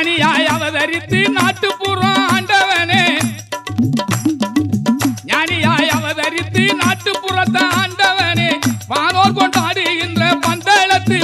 ஞானியாய் அவதரித்து நாட்டுப்புறம் ஆண்டவனே ஞானியாய் அவதரித்து நாட்டுப்புறத்தை ஆண்டவனே வானோர் கொண்டாடுகின்ற பந்தளத்து